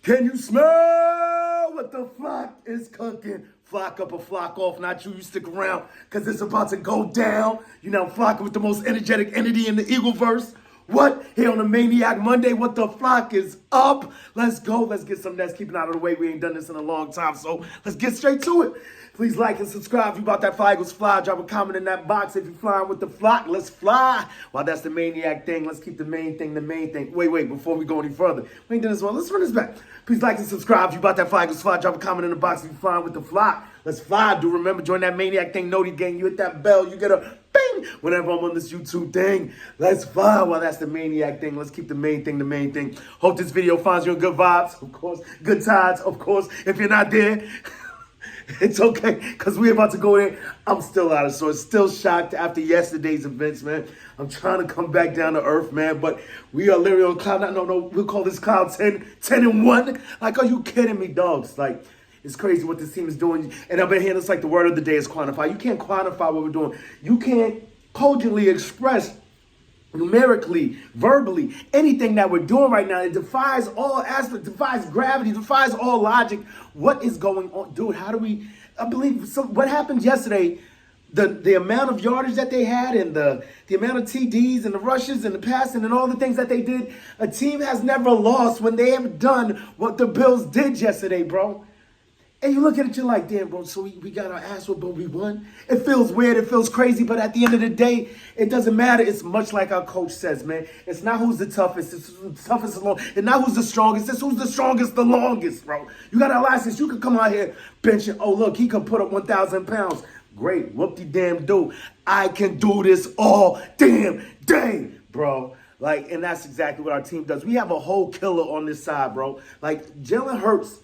Can you smell what the flock is cooking? Flock up or flock off, not you stick around, because it's about to go down. You know, flocking with the most energetic entity in the Eagleverse. What? Here on the Maniac Monday, what the flock is up? Let's go. Let's get some that's keeping out of the way. We ain't done this in a long time, so let's get straight to it. Please like and subscribe. If you about that fly, Eagles fly. Drop a comment in that box. If you're flying with the flock, let's fly. While that's the Maniac thing, let's keep the main thing the main thing. Wait, before we go any further. We ain't done this one. Let's run this back. Please like and subscribe. If you about that fly, Eagles fly. Drop a comment in the box if you're flying with the flock. Let's fly. Do remember, join that Maniac thing, Noti gang. You hit that bell, you get a bing whenever I'm on this YouTube thing. Let's fly. While that's the Maniac thing, let's keep the main thing the main thing. Hope this video finds you in good vibes, of course. Good tides, of course. If you're not there, it's okay, because we're about to go there. I'm still out of sorts, still shocked after yesterday's events, man. I'm trying to come back down to earth, man, but we are literally on cloud. No, we'll call this cloud 10 and 1. Like, are you kidding me, dogs? Like, it's crazy what this team is doing. And I've been hearing it's like the word of the day is quantify. You can't quantify what we're doing. You can't cogently express numerically, verbally, anything that we're doing right now. It defies all aspects, defies gravity, defies all logic. What is going on? Dude, how do we, I believe, what happened yesterday, the amount of yardage that they had and the amount of TDs and the rushes and the passing and all the things that they did, a team has never lost when they have done what the Bills did yesterday, bro. And you look at it, you're like, damn, bro, so we got our ass whooped, but we won. It feels weird, it feels crazy, but at the end of the day, it doesn't matter. It's much like our coach says, man. It's not who's the toughest, it's the toughest alone. And not who's the strongest, it's who's the strongest the longest, bro. You got a license, you can come out here benching. Oh, look, he can put up 1,000 pounds. Great, whoop-de-damn-do. I can do this all damn day, bro. Like, and that's exactly what our team does. We have a whole killer on this side, bro. Like, Jalen Hurts.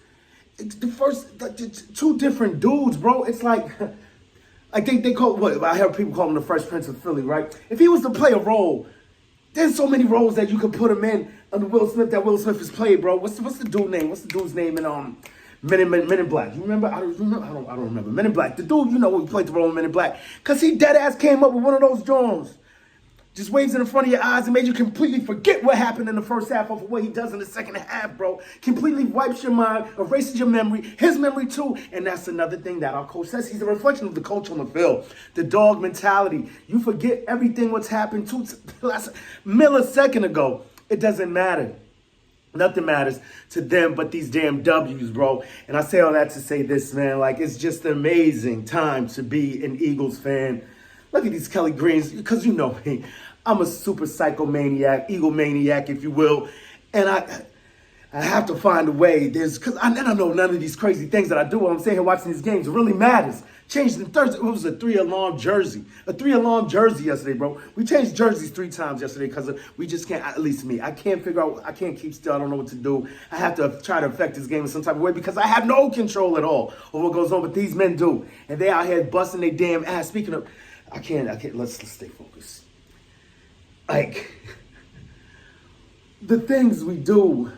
It's the first, two different dudes, bro. It's like they call, what, I heard people call him the Fresh Prince of Philly, right? If he was to play a role, there's so many roles that you could put him in under Will Smith that Will Smith has played, bro. What's the dude name? What's the dude's name in Men in Black? You remember? I don't remember. Men in Black. The dude, you know, who played the role in Men in Black. Because he dead ass came up with one of those Jones. Just waves in the front of your eyes and made you completely forget what happened in the first half of what he does in the second half, bro. Completely wipes your mind, erases your memory, his memory too. And that's another thing that our coach says. He's a reflection of the coach on the field. The dog mentality. You forget everything what's happened 2 millisecond ago. It doesn't matter. Nothing matters to them but these damn W's, bro. And I say all that to say this, man. Like, it's just an amazing time to be an Eagles fan. Look at these Kelly Greens, because you know me. I'm a super psychomaniac, Eagle maniac, if you will. And I have to find a way. Because I know none of these crazy things that I do while I'm sitting here watching these games. It really matters. Changed in Thursday. It was a 3-alarm jersey. A 3-alarm jersey yesterday, bro. We changed jerseys 3 times yesterday because we just can't, at least me. I can't figure out, I can't keep still. I don't know what to do. I have to try to affect this game in some type of way because I have no control at all over what goes on, but these men do. And they out here busting their damn ass. Speaking of, I can't, let's stay focused. Like, the things we do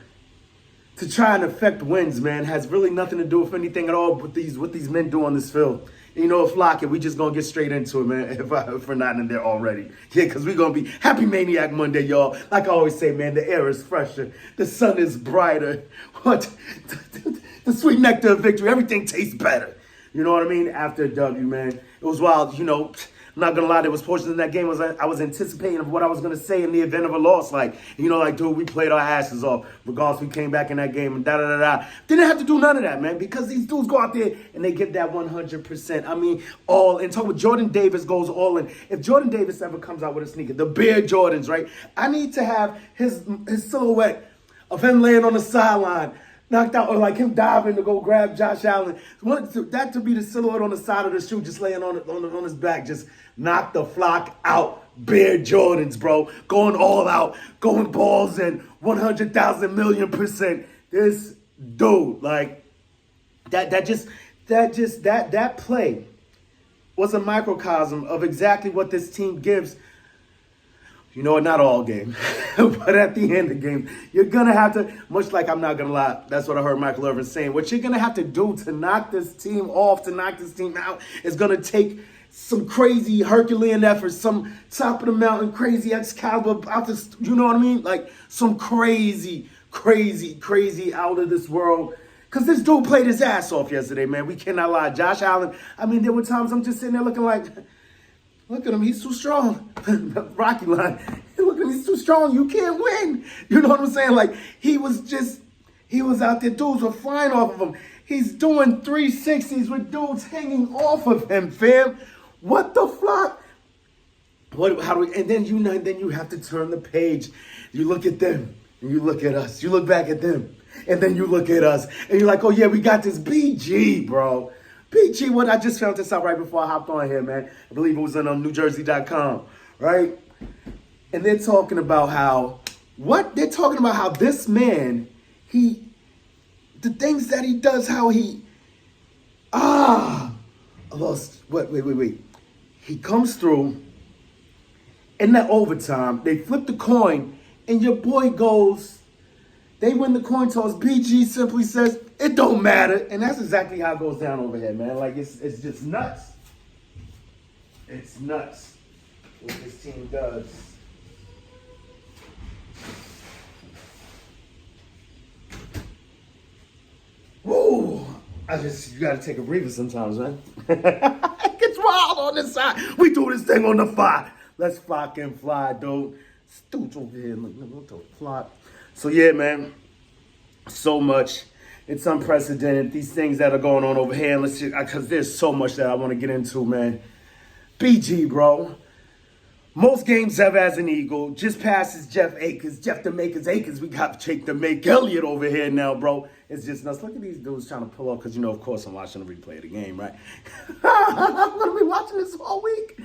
to try and affect wins, man, has really nothing to do with anything at all with what these men do on this field. And you know, if Lockett, we just gonna get straight into it, man, if we're not in there already. Yeah, because we're gonna be happy Maniac Monday, y'all. Like I always say, man, the air is fresher, the sun is brighter. What? The sweet nectar of victory, everything tastes better. You know what I mean? After a W, man. It was wild, you know. I'm not gonna lie, there was portions in that game I was anticipating of what I was gonna say in the event of a loss. Like, you know, like, dude, we played our asses off. Regardless, we came back in that game and da-da-da-da. Didn't have to do none of that, man, because these dudes go out there and they get that 100%. I mean, all in. Talk with Jordan Davis goes all in. If Jordan Davis ever comes out with a sneaker, the bare Jordans, right? I need to have his silhouette of him laying on the sideline, knocked out, or like him diving to go grab Josh Allen. That to be the silhouette on the side of the shoe, just laying on his back, just knock the flock out. Bare Jordans, bro. Going all out, going balls in 100,000 million%. This dude, like, that play was a microcosm of exactly what this team gives. You know what, not all game, but at the end of the game, you're going to have to, much like I'm not going to lie, that's what I heard Michael Irvin saying, what you're going to have to do to knock this team off, to knock this team out, is going to take some crazy Herculean efforts, some top of the mountain, crazy Excalibur, out this, you know what I mean? Like some crazy crazy, crazy, out of this world. Because this dude played his ass off yesterday, man. We cannot lie. Josh Allen, I mean, there were times I'm just sitting there looking like, look at him, he's too strong. Rocky line. Look at him, he's too strong. You can't win. You know what I'm saying? Like, he was out there. Dudes were flying off of him. He's doing 360s with dudes hanging off of him, fam. What the fuck? And then you have to turn the page. You look at them, and you look at us. You look back at them, and then you look at us, and you're like, oh yeah, we got this. BG, bro. BG, what I just found this out right before I hopped on here, man. I believe it was on NewJersey.com, right? And they're talking about how this man, the things that he does, how he, I lost, wait. He comes through in that overtime, they flip the coin, and your boy goes, they win the coin toss, BG simply says, it don't matter. And that's exactly how it goes down over here, man. Like, it's just nuts. It's nuts what this team does. Whoa! You gotta take a breather sometimes, man. It gets wild on this side. We do this thing on the fly. Let's fucking fly, dude. Dude's over here. Look, the fly. So yeah, man. So much. It's unprecedented. These things that are going on over here. Because there's so much that I want to get into, man. BG, bro. Most games ever as an Eagle. Just passes Jeff the Makers Akers. We got Jake the Make Elliott over here now, bro. It's just nuts. Look at these dudes trying to pull up because, of course, I'm watching the replay of the game, right? I'm going to be watching this all week.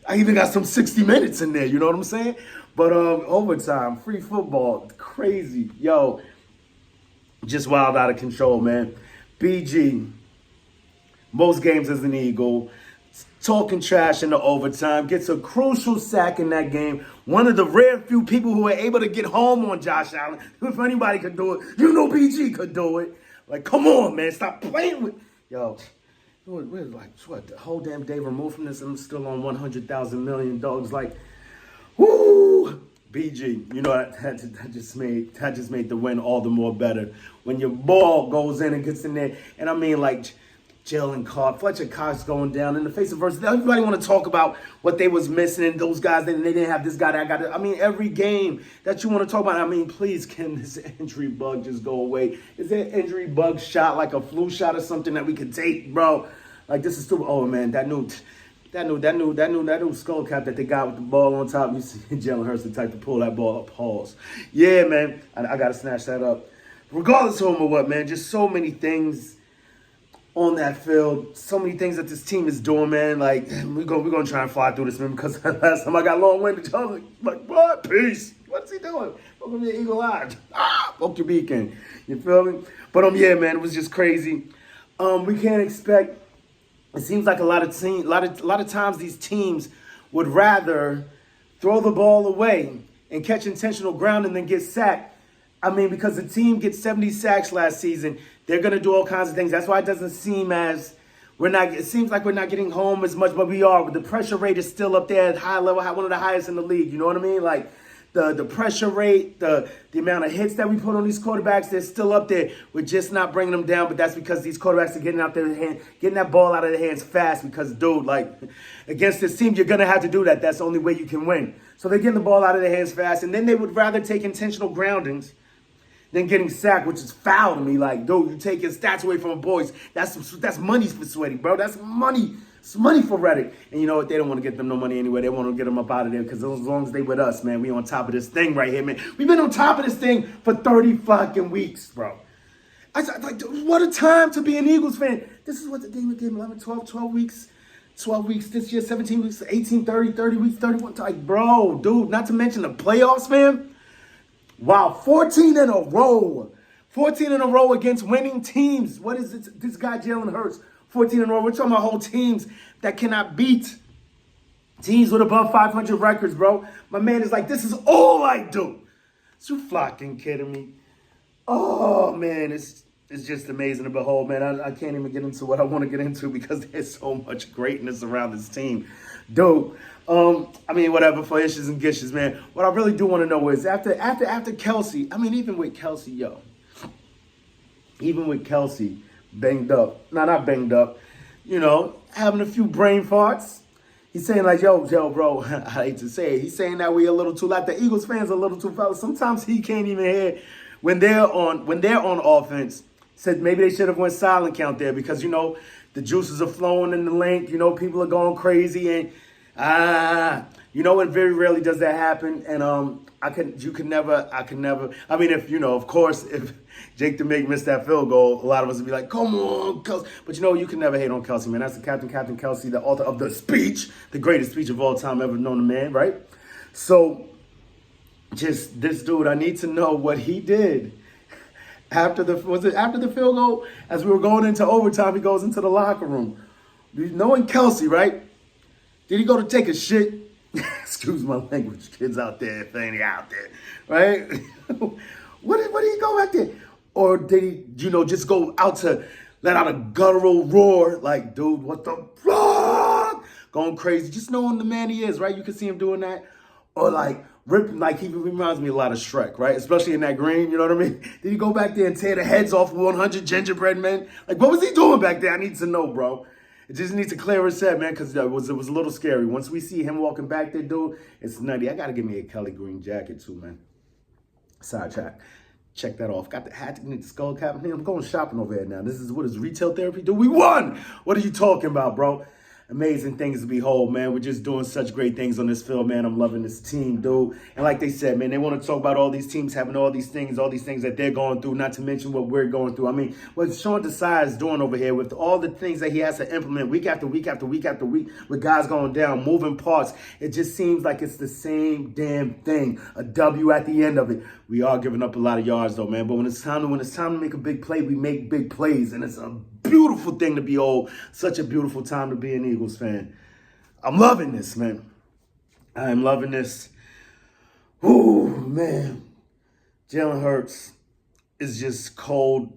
I even got some 60 minutes in there, you know what I'm saying? But overtime, free football, crazy. Yo, just wild out of control, man. BG, most games as an Eagle. Talking trash in the overtime, gets a crucial sack in that game. One of the rare few people who were able to get home on Josh Allen. If anybody could do it, BG could do it. Like, come on, man, stop playing with. Yo, we're like, what, the whole damn day removed from this, and I'm still on 100,000 million dogs. Like, whoo, BG. That just made the win all the more better. When your ball goes in and gets in there, and I mean, like, Jalen caught, Fletcher Cox going down in the face of adversity. Everybody want to talk about what they was missing and those guys, and they didn't have this guy that got it. I mean, every game that you want to talk about, I mean, please, can this injury bug just go away? Is there an injury bug shot, like a flu shot or something that we could take, bro? Like, this is stupid. Oh, man, that new skull cap that they got with the ball on top. You see Jalen Hurts the type to pull that ball up. Pause. Yeah, man, I got to snatch that up. Regardless of what, man, just so many things on that field, so many things that this team is doing, man. Like, we're gonna try and fly through this, man, because last time I got long-winded, I was like, what? Peace. What's he doing? Welcome to Eagle Eye. Poke your beak in. You feel me? But, yeah, man, it was just crazy. We can't expect, it seems like a lot of times these teams would rather throw the ball away and catch intentional ground and then get sacked. I mean, because the team gets 70 sacks last season, they're going to do all kinds of things. That's why it doesn't seem it seems like we're not getting home as much, but we are. But the pressure rate is still up there at high level, one of the highest in the league. You know what I mean? Like, the pressure rate, the amount of hits that we put on these quarterbacks, they're still up there. We're just not bringing them down, but that's because these quarterbacks are getting that ball out of their hands fast because, dude, like, against this team, you're going to have to do that. That's the only way you can win. So they're getting the ball out of their hands fast, and then they would rather take intentional groundings than getting sacked, which is foul to me. Like, dude, you take your stats away from the boys. That's money for Sweaty, bro. That's money. It's money for Reddick. And you know what? They don't want to get them no money anyway. They want to get them up out of there because as long as they with us, man, we on top of this thing right here, man. We've been on top of this thing for 30 fucking weeks, bro. Like, what a time to be an Eagles fan. This is what the game 11, 12 weeks. 12 weeks this year, 17 weeks, 18, 30 weeks, 31. Like, bro, dude, not to mention the playoffs, man. Wow, 14 in a row. 14 in a row against winning teams. What is it? This guy, Jalen Hurts, 14 in a row. We're talking about whole teams that cannot beat teams with above 500 records, bro. My man is like, this is all I do. Is you fucking kidding me? Oh, man, it's just amazing to behold, man. I can't even get into what I want to get into because there's so much greatness around this team. Dude, I mean, whatever, for issues and gishes, man. What I really do want to know is after Kelsey, I mean, even with Kelsey banged up, not banged up, having a few brain farts. He's saying like, yo, bro, I hate to say it. He's saying that we a little too, like the Eagles fans are a little too fellas. Sometimes he can't even hear when they're on offense. Said maybe they should have went silent count there because, the juices are flowing in the link. People are going crazy and, it very rarely does that happen. And I could never. I mean, of course, if Jake the Make missed that field goal, a lot of us would be like, come on, Kelsey. But you can never hate on Kelsey, man. That's the Captain Kelsey, the author of the speech, the greatest speech of all time ever known to man, right? So, just this dude, I need to know what he did after the field goal. As we were going into overtime, he goes into the locker room. Knowing Kelsey, right? Did he go to take a shit? Excuse my language, kids out there, if any out there, right? What did he go back there? Or did he, just go out to let out a guttural roar, like, dude, what the fuck? Going crazy, just knowing the man he is, right? You can see him doing that. Or like, he reminds me a lot of Shrek, right? Especially in that green, you know what I mean? Did he go back there and tear the heads off 100 gingerbread men? Like, what was he doing back there? I need to know, bro. It just needs to clear his head, man, because it was a little scary. Once we see him walking back there, dude, it's nutty. I got to give me a Kelly green jacket, too, man. Sidetrack. Check that off. Got the hat, need the skull cap. I'm going shopping over here now. What is retail therapy? Dude, we won! What are you talking about, bro? Amazing things to behold, man. We're just doing such great things on this field, man. I'm loving this team, dude. And like they said, man, they want to talk about all these teams having all these things that they're going through, not to mention what we're going through. I mean, what Sean Desai is doing over here with all the things that he has to implement week after week after week after week with guys going down, moving parts, it just seems like it's the same damn thing. A W at the end of it. We are giving up a lot of yards, though, man. But when it's time to make a big play, we make big plays. And it's a beautiful thing to behold. Such a beautiful time to be an Eagles fan. I'm loving this, man. I am loving this. Ooh, man. Jalen Hurts is just cold,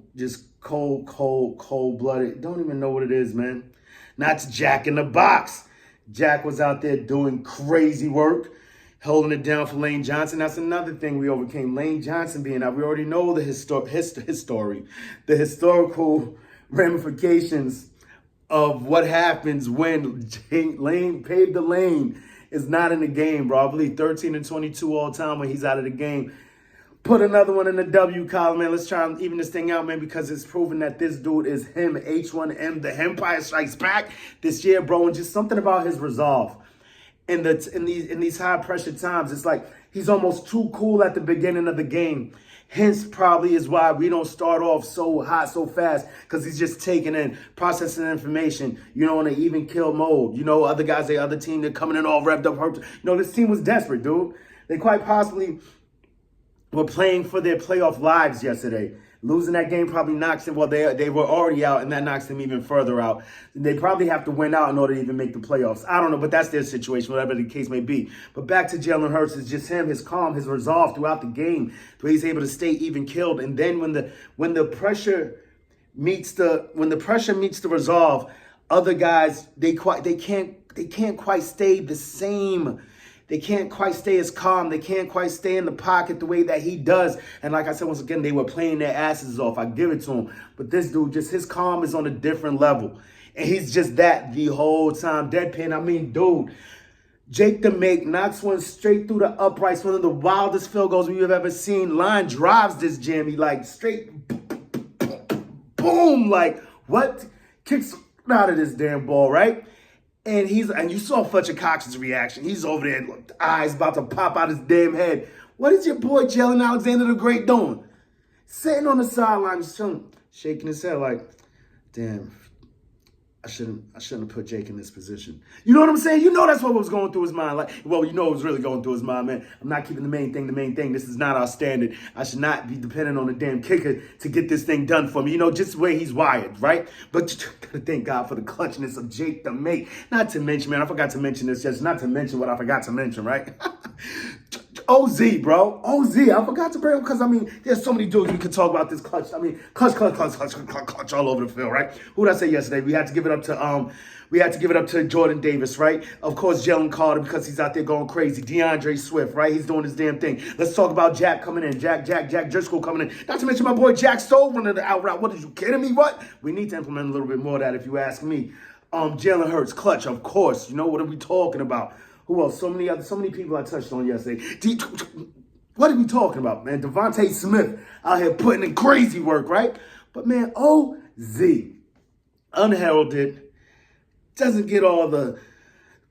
cold-blooded. Don't even know what it is, man. Not to Jack in the box. Jack was out there doing crazy work, holding it down for Lane Johnson. That's another thing we overcame. Lane Johnson being out. We already know the historical ramifications of what happens when Lane paved the lane is not in the game, bro. I believe 13 and 22 all time when he's out of the game. Put another one in the W column, man. Let's try and even this thing out, man, because it's proven that this dude is him, H1M, the Empire Strikes Back this year, bro. And just something about his resolve. In these high pressure times, it's like he's almost too cool at the beginning of the game. Hence, probably is why we don't start off so hot, so fast, because he's just taking in, processing information, in an even kill mode. Other guys, the other team, they're coming in all revved up. This team was desperate, dude. They quite possibly were playing for their playoff lives yesterday. Losing that game probably knocks them, they were already out, and that knocks them even further out. They probably have to win out in order to even make the playoffs. I don't know, but that's their situation, whatever the case may be. But back to Jalen Hurts, it's just him, his calm, his resolve throughout the game, where he's able to stay even killed. And then when the pressure meets the resolve, other guys they can't quite stay the same. They can't quite stay as calm. They can't quite stay in the pocket the way that he does. And like I said, once again, they were playing their asses off. I give it to him. But this dude, just his calm is on a different level. And he's just that the whole time. Deadpan, I mean, dude. Jake the Make knocks one straight through the uprights. One of the wildest field goals we've ever seen. Line drives this jammy, like straight boom. Like, what? Kicks out of this damn ball, right? And you saw Fletcher Cox's reaction. He's over there, look, the eyes about to pop out his damn head. What is your boy Jalen Alexander the Great doing? Sitting on the sideline, just chilling, shaking his head like, damn, I shouldn't have put Jake in this position. You know what I'm saying? That's what was going through his mind. Like, well, what was really going through his mind, man. I'm not keeping the main thing. This is not our standard. I should not be dependent on the damn kicker to get this thing done for me. Just the way he's wired, right? But you gotta thank God for the clutchness of Jake the Mate. Not to mention, man, I forgot to mention this. Just not to mention what I forgot to mention, right? OZ, bro. OZ. I forgot to bring him because, I mean, there's so many dudes we could talk about this clutch. I mean, clutch all over the field, right? Who did I say yesterday? We had to give it up to Jordan Davis, right? Of course, Jalen Carter because he's out there going crazy. DeAndre Swift, right? He's doing his damn thing. Let's talk about Jack coming in. Jack Driscoll coming in. Not to mention my boy Jack Stowe running the out route. What, are you kidding me? What? We need to implement a little bit more of that if you ask me. Jalen Hurts, clutch, of course. You know, what are we talking about? Who else? So many people I touched on yesterday. What are we talking about, man? Devontae Smith out here putting in crazy work, right? But, man, OZ, unheralded, doesn't get all the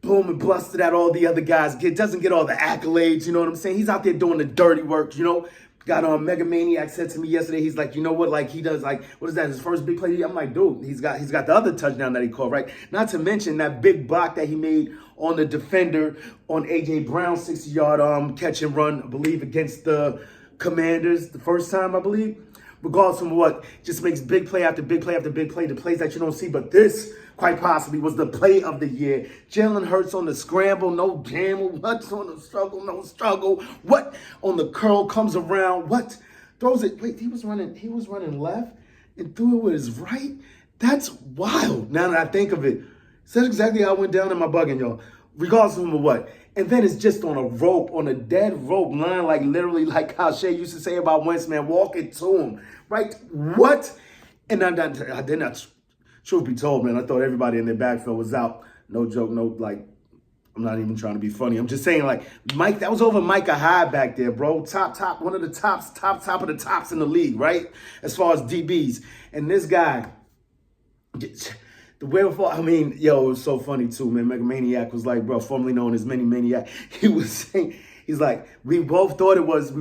boom and bluster that all the other guys get, doesn't get all the accolades, you know what I'm saying? He's out there doing the dirty work, you know? Got Mega Maniac said to me yesterday, he's like, you know what, like he does, like, what is that, his first big play? I'm like, dude, he's got the other touchdown that he caught, right? Not to mention that big block that he made on the defender on A.J. Brown, 60-yard catch and run, I believe, against the Commanders the first time, I believe. Regardless of what, just makes big play after big play after big play, the plays that you don't see. But this, quite possibly, was the play of the year. Jalen Hurts on the scramble, no gamble. What's on the struggle, no struggle. What on the curl, comes around. What throws it? Wait, he was running left and threw it with his right. That's wild. Now that I think of it, that's exactly how I went down in my bugging, y'all. Regardless of what. And then it's just on a rope, on a dead rope line, like literally like how Shay used to say about Wentz, man, walk it to him, right? What? And I did not, truth be told, man, I thought everybody in their backfield was out. No joke, no, like, I'm not even trying to be funny. I'm just saying, like, Mike, that was over Micah Hyde back there, bro. Top, one of the top of the tops in the league, right? As far as DBs. And this guy, the way before, I mean, yo, it was so funny too, man. Mega Maniac was like, bro, formerly known as Mini Maniac. He was saying, he's like, we both thought it was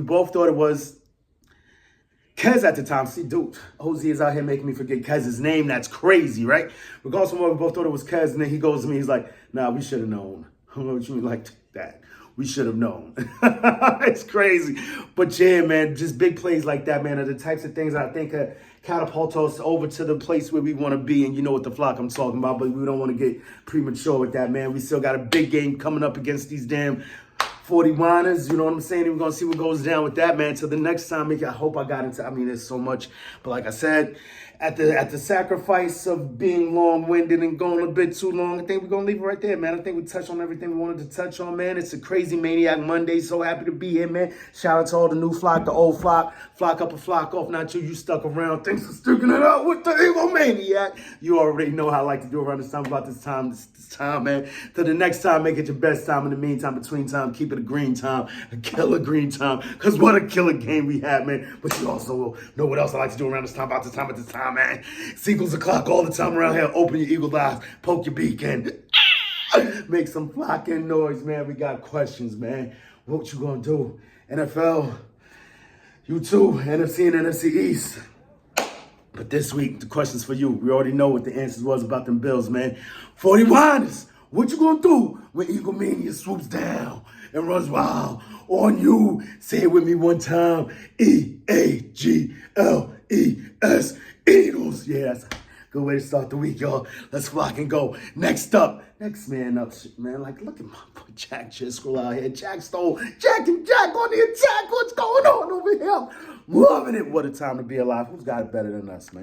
Kez at the time. See, dude, OZ is out here making me forget Kez's name. That's crazy, right? Regardless of what, we both thought it was Kez, and then he goes to me, he's like, nah, we should have known. I don't know what you mean like that. We should have known. It's crazy. But yeah, man, just big plays like that, man, are the types of things I think catapult us over to the place where we want to be. And you know what the flock I'm talking about, but we don't want to get premature with that, man. We still got a big game coming up against these damn 49ers, you know what I'm saying? And we're going to see what goes down with that, man. Till the next time, I hope I got into, I mean, there's so much. But like I said, at the sacrifice of being long-winded and going a bit too long, I think we're going to leave it right there, man. I think we touched on everything we wanted to touch on, man. It's a crazy Maniac Monday. So happy to be here, man. Shout out to all the new flock, the old flock. Flock up or flock off. Not you stuck around. Thanks for sticking it out with the Eagle Maniac. You already know how I like to do around this time, about this time, man. Till the next time, make it your best time. In the meantime, between time, keep it a green time, a killer green time. Because what a killer game we had, man. But you also know what else I like to do around this time, about this time, at this time, man. Sequels o'clock all the time around here. Open your eagle eyes, poke your beak, and make some flocking noise, man. We got questions, man. What you gonna do? NFL, you too, NFC and NFC East. But this week, the question's for you. We already know what the answers was about them Bills, man. 41ers, what you gonna do when Eagle Mania swoops down and runs wild on you? Say it with me one time. E-A-G-L-E-S. Eagles. Yeah, that's a good way to start the week, y'all. Let's flock and go. Next man up, man. Like, look at my boy Jack Driscoll out here. Jack Stowe. Jack on the attack. What's going on over here? Loving it. What a time to be alive. Who's got it better than us, man?